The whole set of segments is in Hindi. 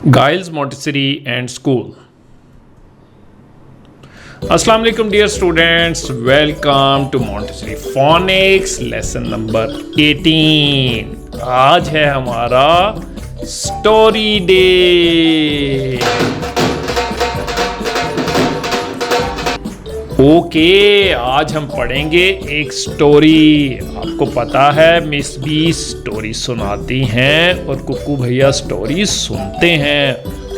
Giles Montessori and School. Assalamu alaikum dear students, welcome to Montessori Phonics lesson number 18. आज है हमारा स्टोरी डे। ओके, आज हम पढ़ेंगे एक स्टोरी। आपको पता है मिस बी स्टोरी सुनाती हैं और कुक्कू भैया स्टोरी सुनते हैं।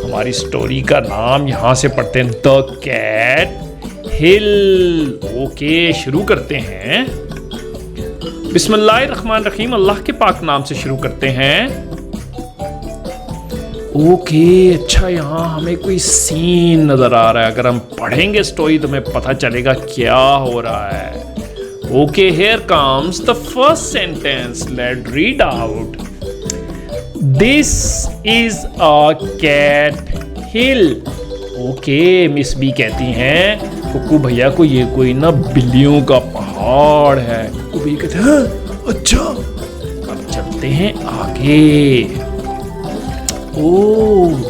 हमारी स्टोरी का नाम यहाँ से पढ़ते हैं, द कैट हिल। ओके, शुरू करते हैं। बिस्मिल्लाहिर्रहमानिर्रहीम, अल्लाह के पाक नाम से शुरू करते हैं। ओके, अच्छा, यहाँ हमें कोई सीन नजर आ रहा है। अगर हम पढ़ेंगे स्टोरी तो हमें पता चलेगा क्या हो रहा है। Okay, here comes the first sentence, let's read out. This is a cat hill. Okay, miss B कहती हैं कुक्कू भैया को ये कोई ना बिल्लियों का पहाड़ है। कुक्कू भैया कहते हैं अच्छा। अब चलते हैं आगे। ओह,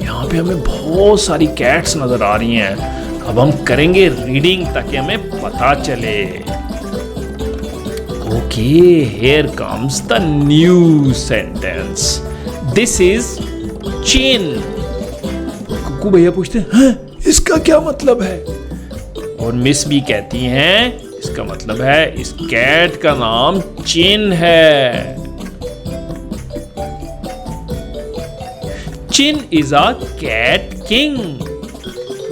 यहाँ पे हमें बहुत सारी कैट्स नजर आ रही हैं। अब हम करेंगे रीडिंग ताकि हमें पता चले। Okay, here comes the new sentence. This is Chin. Kukku भैया पूछते हैं इसका क्या मतलब है? और मिस भी कहती हैं इसका मतलब है इस कैट का नाम चिन है। Chin is a cat king.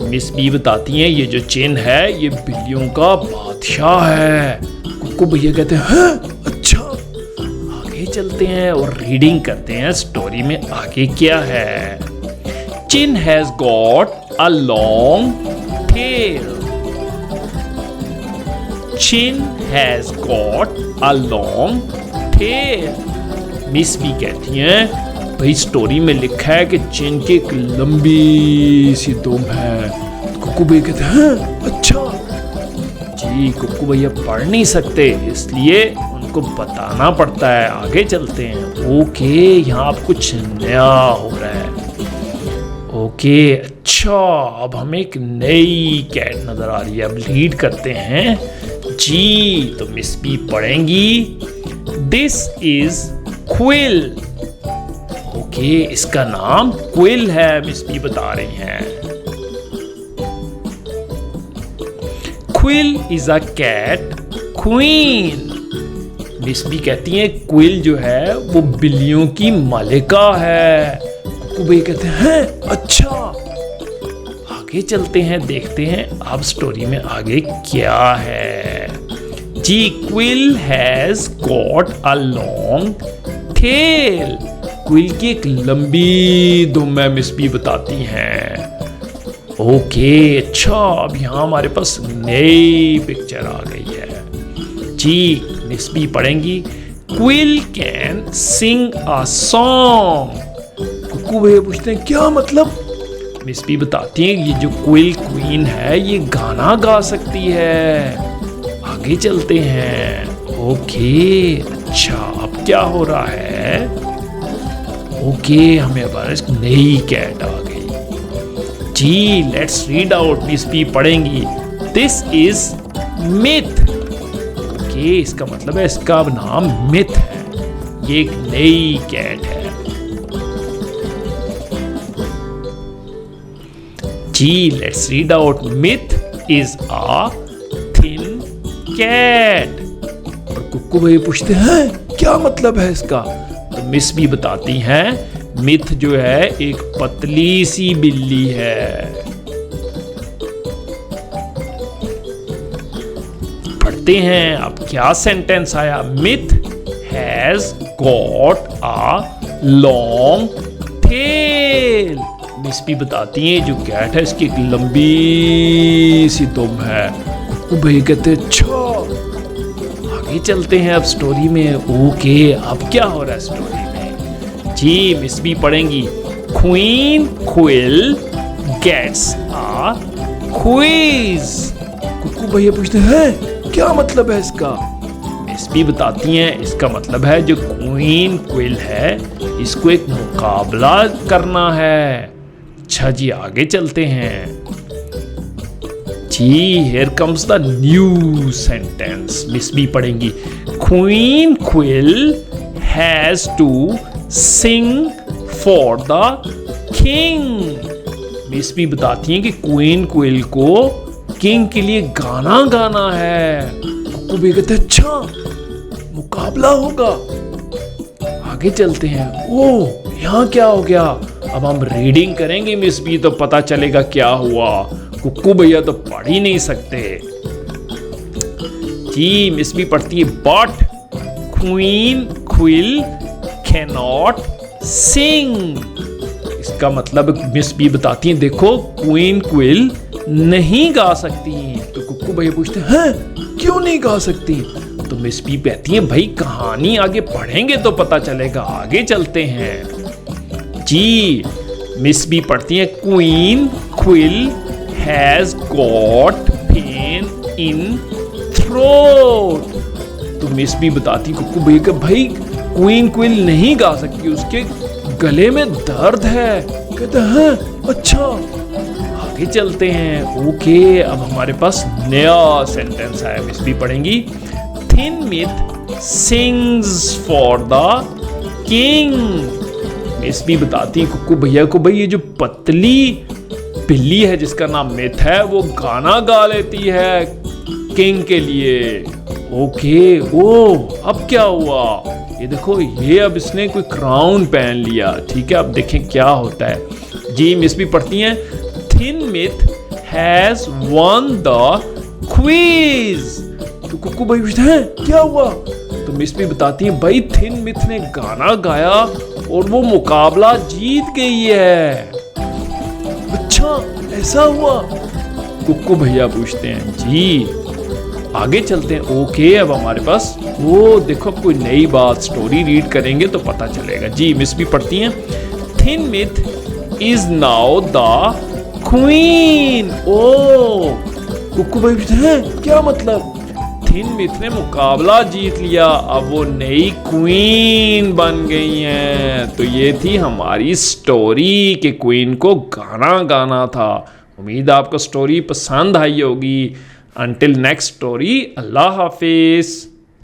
Miss B बताती हैं ये जो चिन है ये बिल्लियों का बादशाह है। कुक्कू भैया कहते हैं अच्छा। आगे चलते हैं और रीडिंग करते हैं स्टोरी में आगे क्या है। Chin has got a long tail. Chin has got a long tail. Miss B कहती हैं भाई स्टोरी में लिखा है कि चिन की एक लंबी सी दुम है। कुक्कू भैया कहते हैं अच्छा। जी, कुक्कू भैया पढ़ नहीं सकते इसलिए उनको बताना पड़ता है। आगे चलते हैं। ओके, यहाँ अब कुछ नया हो रहा है। ओके, अच्छा, अब हमें एक नई कैट नजर आ रही है। अब लीड करते हैं जी, तो मिस बी पढ़ेंगी। This is Quill. ओके, इसका नाम क्विल है। मिस बी बता रही हैं Quill is a cat queen. Miss B कहती हैं क्विल जो है वो बिल्लियों की मालिका है। कुक्कू भैया कहते हैं अच्छा। आगे चलते हैं, देखते हैं अब स्टोरी में आगे क्या है। जी, Quill has got a long tail. Quill की एक लंबी दुम है, मिस बी बताती हैं। ओके, अच्छा, अब यहाँ हमारे पास नई पिक्चर आ गई है। जी, मिस बी पढ़ेंगी Quill can sing a song. Kukku भैया पूछते हैं क्या मतलब? मिस बी बताती हैं ये जो क्विल क्वीन है ये गाना गा सकती है। आगे चलते हैं। ओके, अच्छा, अब क्या हो रहा है? ओके, हमें हमारे नई कैट आ गई। जी, let's read out. Miss B पढ़ेंगी दिस इज मिथ। ओके, इसका मतलब है इसका नाम मिथ है। ये एक नई कैट है। जी, let's read out. Myth is a thin cat. और कुक्कू भैया पूछते हैं क्या मतलब है इसका? तो मिस भी बताती हैं मिथ जो है एक पतली सी बिल्ली है। पढ़ते हैं अब क्या सेंटेंस आया। Myth has got a long tail. Miss भी बताती हैं जो कैट है इसकी एक लंबी सी दुम है। कुक्कू भैया कहते हैं अच्छा। आगे चलते हैं अब स्टोरी में। ओके, अब क्या हो रहा है स्टोरी में? जी, मिस बी पढ़ेंगी Queen Quill gets a quiz. Kukku भैया पूछते हैं क्या मतलब है इसका? मिस बी बताती हैं इसका मतलब है जो क्वीन क्विल है इसको एक मुकाबला करना है। अच्छा जी, आगे चलते हैं जी। Here comes the new sentence. Miss B पढ़ेंगी, Queen Quill has to sing for the king. Miss B बताती हैं कि क्वीन क्विल को किंग के लिए गाना गाना है। कुकू बी कहते अच्छा, मुकाबला होगा। आगे चलते हैं। ओह, यहाँ क्या हो गया? अब हम रीडिंग करेंगे मिस बी तो पता चलेगा क्या हुआ। कुक्कू भैया तो पढ़ ही नहीं सकते जी। मिस बी पढ़ती है, बट क्वीन क्विल कैनॉट सिंग। इसका मतलब मिस बी बताती है देखो क्वीन क्विल नहीं गा सकती। तो कुक्कू भैया पूछते हैं क्यों नहीं गा सकती? तो मिस बी कहती है भाई कहानी आगे पढ़ेंगे तो पता चलेगा। आगे चलते हैं जी। मिस बी पढ़ती है, queen Quill has got pain in throat. तो मिस बी बताती कुक्कू भैया कि भाई क्वीन क्विल नहीं गा सकती, उसके गले में दर्द है। कहते हैं अच्छा, आगे चलते हैं। ओके, अब हमारे पास नया सेंटेंस है। मिस बी पढ़ेंगी, thin Myth sings for the king. Miss B बताती है कुक्कू भैया को भाई ये जो पतली बिल्ली है जिसका नाम मिथ है वो गाना गा लेती है किंग के लिए। ओके, ओ अब क्या हुआ? ये देखो, ये अब इसने कोई क्राउन पहन लिया। ठीक है, अब देखें क्या होता है जी। मिस बी पढ़ती हैं, thin myth has one the quiz. तो कुक्कू भाई पूछते हैं क्या हुआ? तो मिस बी बताती है भाई थिन मिथ ने गाना गाया और वो मुकाबला जीत गई है। अच्छा, ऐसा हुआ? कुक्कू भैया पूछते हैं जी। आगे चलते हैं। ओके, अब हमारे पास वो देखो कोई नई बात स्टोरी रीड करेंगे तो पता चलेगा जी। मिस भी पढ़ती हैं, thin Myth is now the queen. Oh, Kukku भाई पूछते हैं क्या मतलब? थिन मिथ ने मुकाबला जीत लिया, अब वो नई क्वीन बन गई हैं। तो ये थी हमारी स्टोरी कि क्वीन को गाना गाना था। उम्मीद है आपको स्टोरी पसंद आई होगी। अंटिल नेक्स्ट स्टोरी, अल्लाह हाफिज।